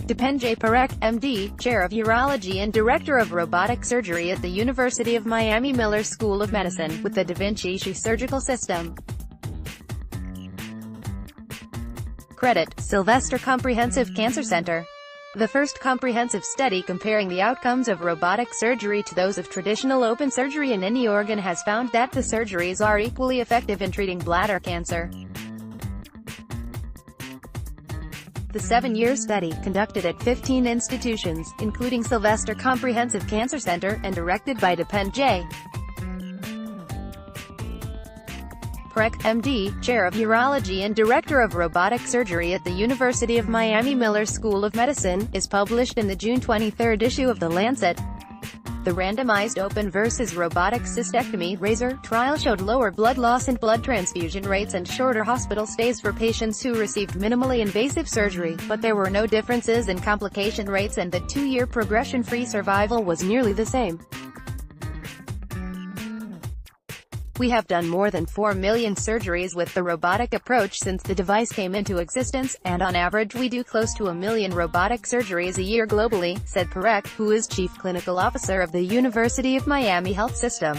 Dipen J. Parekh, MD, Chair of Urology and Director of Robotic Surgery at the University of Miami Miller School of Medicine, with the Vinci Xi Surgical System. Credit: Sylvester Comprehensive Cancer Center. The first comprehensive study comparing the outcomes of robotic surgery to those of traditional open surgery in any organ has found that the surgeries are equally effective in treating bladder cancer. The 7-year study, conducted at 15 institutions, including Sylvester Comprehensive Cancer Center, and directed by Dipen J. Parekh, MD, Chair of Urology and Director of Robotic Surgery at the University of Miami Miller School of Medicine, is published in the June 23 issue of the Lancet. The randomized open versus robotic cystectomy razor trial showed lower blood loss and blood transfusion rates and shorter hospital stays for patients who received minimally invasive surgery, but there were no differences in complication rates and the 2-year progression-free survival was nearly the same. We have done more than 4 million surgeries with the robotic approach since the device came into existence, and on average we do close to 1 million robotic surgeries a year globally, said Parekh, who is Chief Clinical Officer of the University of Miami Health System.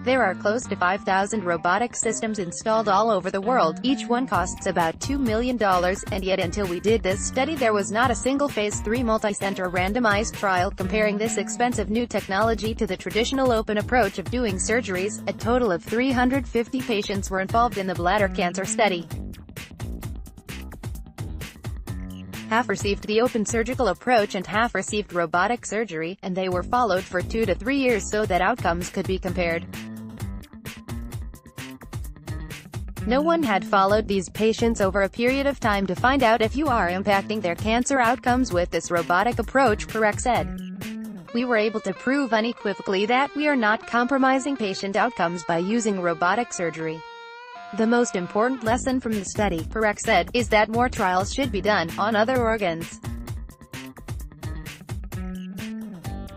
There are close to 5,000 robotic systems installed all over the world. Each one costs about $2 million, and yet until we did this study there was not a single Phase 3 multi-center randomized trial comparing this expensive new technology to the traditional open approach of doing surgeries. A total of 350 patients were involved in the bladder cancer study. Half received the open surgical approach and half received robotic surgery, and they were followed for 2 to 3 years so that outcomes could be compared. No one had followed these patients over a period of time to find out if you are impacting their cancer outcomes with this robotic approach, Parekh said. We were able to prove unequivocally that we are not compromising patient outcomes by using robotic surgery. The most important lesson from the study, Parekh said, is that more trials should be done on other organs.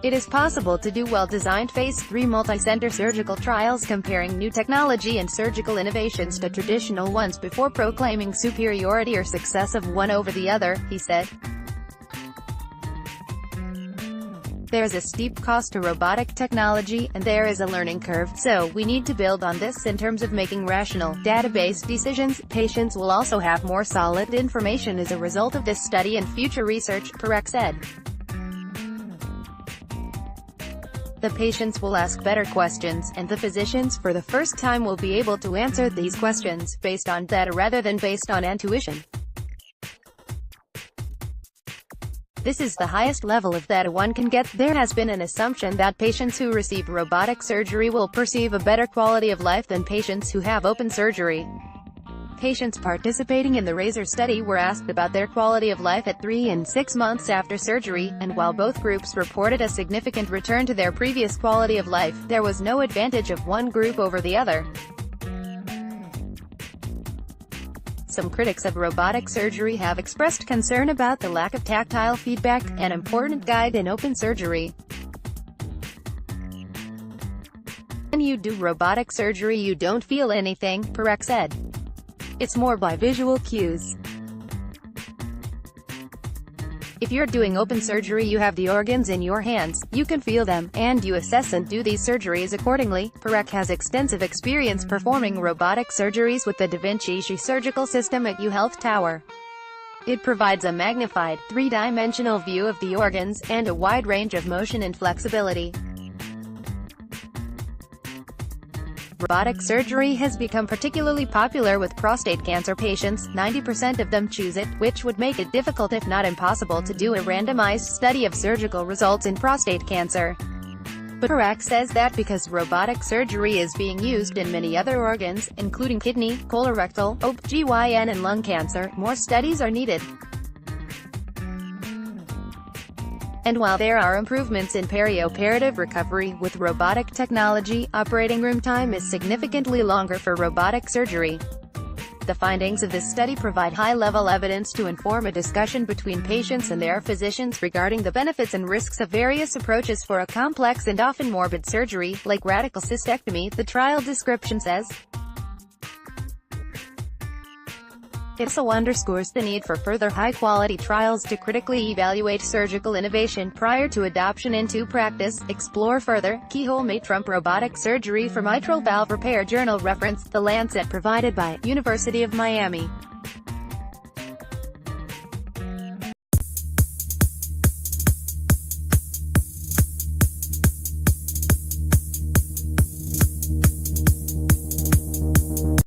It is possible to do well-designed Phase 3 multi-center surgical trials comparing new technology and surgical innovations to traditional ones before proclaiming superiority or success of one over the other, he said. There is a steep cost to robotic technology, and there is a learning curve, so we need to build on this in terms of making rational, data-based decisions. Patients will also have more solid information as a result of this study and future research, Parekh said. The patients will ask better questions, and the physicians for the first time will be able to answer these questions, based on data rather than based on intuition. This is the highest level of data one can get. There has been an assumption that patients who receive robotic surgery will perceive a better quality of life than patients who have open surgery. Patients participating in the razor study were asked about their quality of life at 3 and 6 months after surgery, and while both groups reported a significant return to their previous quality of life, there was no advantage of one group over the other. Some critics of robotic surgery have expressed concern about the lack of tactile feedback, an important guide in open surgery. When you do robotic surgery you don't feel anything, Parekh said. It's more by visual cues. If you're doing open surgery you have the organs in your hands, you can feel them, and you assess and do these surgeries accordingly. Parekh has extensive experience performing robotic surgeries with the Vinci Xi Surgical System at UHealth Tower. It provides a magnified, 3-dimensional view of the organs, and a wide range of motion and flexibility. Robotic surgery has become particularly popular with prostate cancer patients. 90% of them choose it, which would make it difficult if not impossible to do a randomized study of surgical results in prostate cancer. But Parekh says that because robotic surgery is being used in many other organs, including kidney, colorectal, OB/GYN and lung cancer, more studies are needed. And while there are improvements in perioperative recovery with robotic technology, operating room time is significantly longer for robotic surgery. The findings of this study provide high-level evidence to inform a discussion between patients and their physicians regarding the benefits and risks of various approaches for a complex and often morbid surgery, like radical cystectomy, the trial description says. It also underscores the need for further high-quality trials to critically evaluate surgical innovation prior to adoption into practice. Explore further. Keyhole may trump robotic surgery for mitral valve repair. Journal reference, The Lancet, provided by University of Miami.